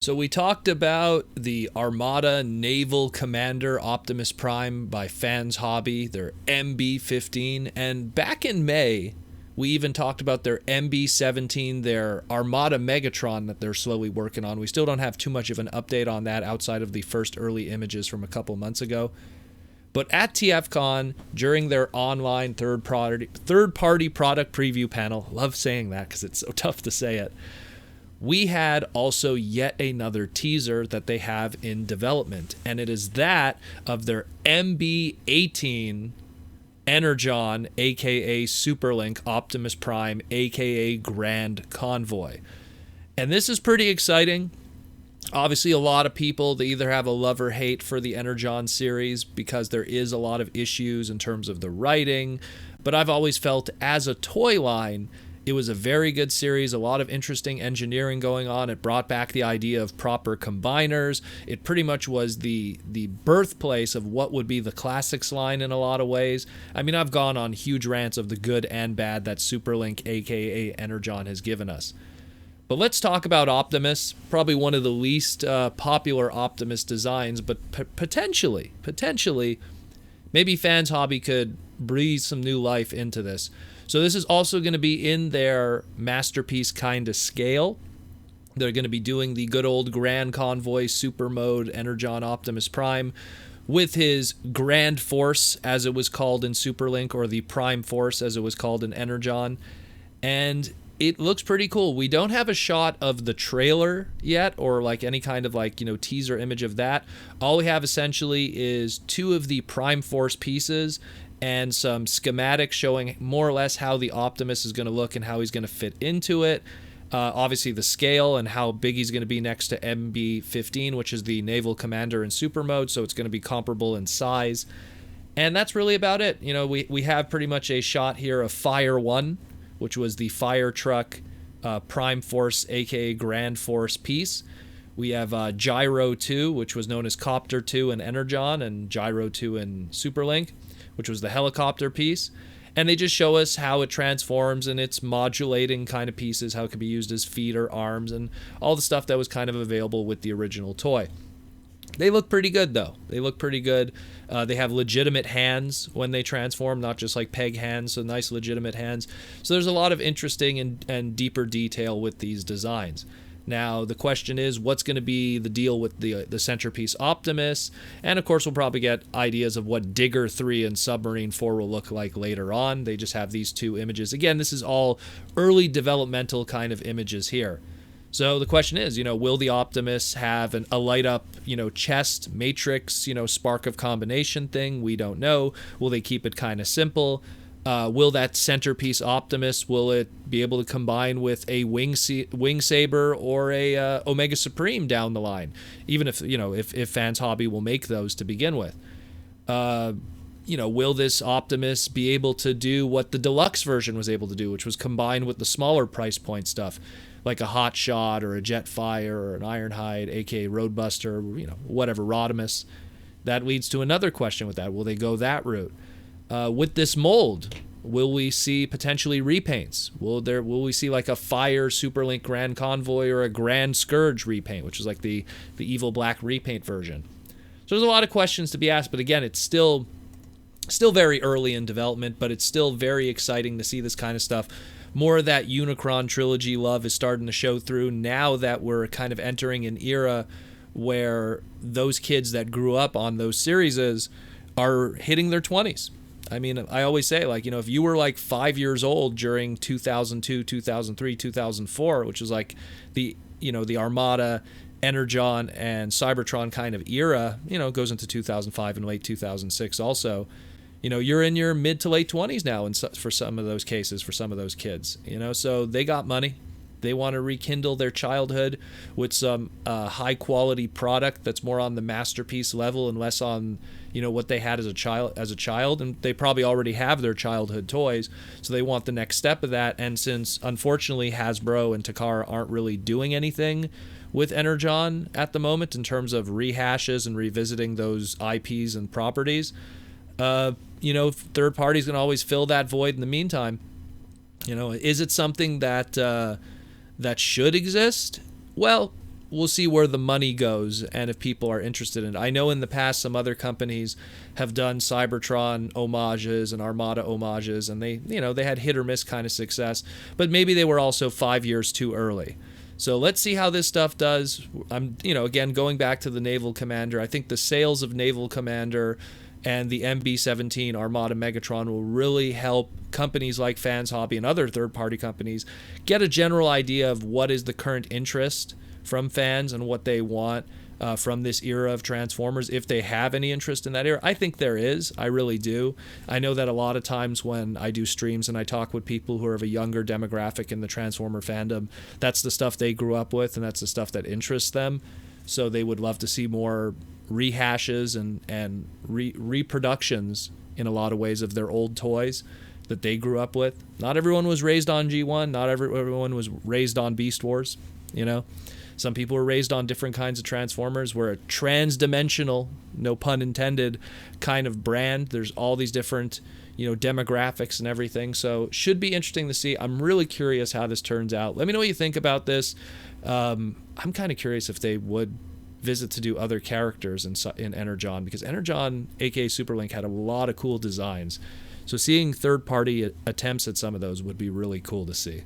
So we talked about the Armada Naval Commander Optimus Prime by Fans Hobby, their MB-15, and back in May, we even talked about their MB-17, their Armada Megatron that they're slowly working on. We still don't have too much of an update on that outside of the first early images from a couple months ago. But at TFCon, during their online third-party product preview panel, love saying that because it's so tough to say it, we had also yet another teaser that they have in development, and it is that of their MB-18 Energon, aka Superlink Optimus Prime, aka Grand Convoy. And this is pretty exciting. Obviously, a lot of people, they either have a love or hate for the Energon series because there is a lot of issues in terms of the writing, but I've always felt as a toy line, it was a very good series, a lot of interesting engineering going on. It brought back the idea of proper combiners. It pretty much was the birthplace of what would be the classics line in a lot of ways. I mean, I've gone on huge rants of the good and bad that Superlink, aka Energon, has given us. But let's talk about Optimus, probably one of the least popular Optimus designs, but potentially, maybe Fans Hobby could breathe some new life into this. So this is also going to be in their masterpiece kind of scale. They're going to be doing the good old Grand Convoy Super Mode Energon Optimus Prime with his Grand Force, as it was called in Superlink, or the Prime Force, as it was called in Energon. And it looks pretty cool. We don't have a shot of the trailer yet, or like any kind of teaser image of that. All we have essentially is two of the Prime Force pieces and some schematics showing more or less how the Optimus is going to look and how he's going to fit into it. Obviously the scale and how big he's going to be next to MB-15, which is the Naval Commander in Super Mode, so it's going to be comparable in size. And that's really about it. We have pretty much a shot here of Fire 1, which was the fire truck Prime Force, aka Grand Force piece. We have Gyro 2, which was known as Copter 2 in Energon, and Gyro 2 in Superlink, which was the helicopter piece. And they just show us how it transforms and its modulating kind of pieces, how it can be used as feet or arms, and all the stuff that was kind of available with the original toy. They look pretty good, though. They look pretty good. They have legitimate hands when they transform, not just like peg hands, so nice legitimate hands. So there's a lot of interesting and deeper detail with these designs. Now, the question is, what's going to be the deal with the centerpiece Optimus? And, of course, we'll probably get ideas of what Digger 3 and Submarine 4 will look like later on. They just have these two images. Again, this is all early developmental kind of images here. So the question is, will the Optimus have a light-up, chest, matrix, spark of combination thing? We don't know. Will they keep it kind of simple? Will that centerpiece Optimus, will it be able to combine with a Wing Saber or a Omega Supreme down the line? Even if Fans Hobby will make those to begin with. Will this Optimus be able to do what the deluxe version was able to do, which was combine with the smaller price point stuff, like a Hot Shot or a Jetfire or an Ironhide, aka Roadbuster, whatever, Rodimus? That leads to another question with that. Will they go that route? With this mold, will we see potentially repaints? Will we see like a Fire Superlink Grand Convoy or a Grand Scourge repaint, which is like the evil black repaint version? So there's a lot of questions to be asked, but again, it's still very early in development, but it's still very exciting to see this kind of stuff. More of that Unicron trilogy love is starting to show through now that we're kind of entering an era where those kids that grew up on those series are hitting their 20s. I mean, I always say, if you were like 5 years old during 2002, 2003, 2004, which was like the Armada, Energon, and Cybertron kind of era, goes into 2005 and late 2006 also. You're in your mid to late 20s now, and for some of those cases, for some of those kids, so they got money. They want to rekindle their childhood with some high quality product that's more on the masterpiece level and less on what they had as a child, and they probably already have their childhood toys, so they want the next step of that. And since unfortunately Hasbro and Takara aren't really doing anything with Energon at the moment in terms of rehashes and revisiting those IPs and properties, third parties can always fill that void in the meantime. Is it something that should exist? Well, we'll see where the money goes and if people are interested in it. I know in the past some other companies have done Cybertron homages and Armada homages, and they had hit or miss kind of success, but maybe they were also 5 years too early. So let's see how this stuff does. I'm, again, going back to the Naval Commander, I think the sales of Naval Commander and the MB-17 Armada Megatron will really help companies like Fans Hobby and other third-party companies get a general idea of what is the current interest from fans and what they want from this era of Transformers, if they have any interest in that era. I think there is. I really do. I know that a lot of times when I do streams and I talk with people who are of a younger demographic in the Transformer fandom, that's the stuff they grew up with and that's the stuff that interests them. So they would love to see more rehashes and reproductions in a lot of ways of their old toys that they grew up with. Not everyone was raised on G1. Not everyone was raised on Beast Wars, Some people were raised on different kinds of Transformers. We're a trans-dimensional, no pun intended, kind of brand. There's all these different, demographics and everything. So should be interesting to see. I'm really curious how this turns out. Let me know what you think about this. I'm kind of curious if they would visit to do other characters in Energon, because Energon, aka Superlink, had a lot of cool designs. So seeing third-party attempts at some of those would be really cool to see.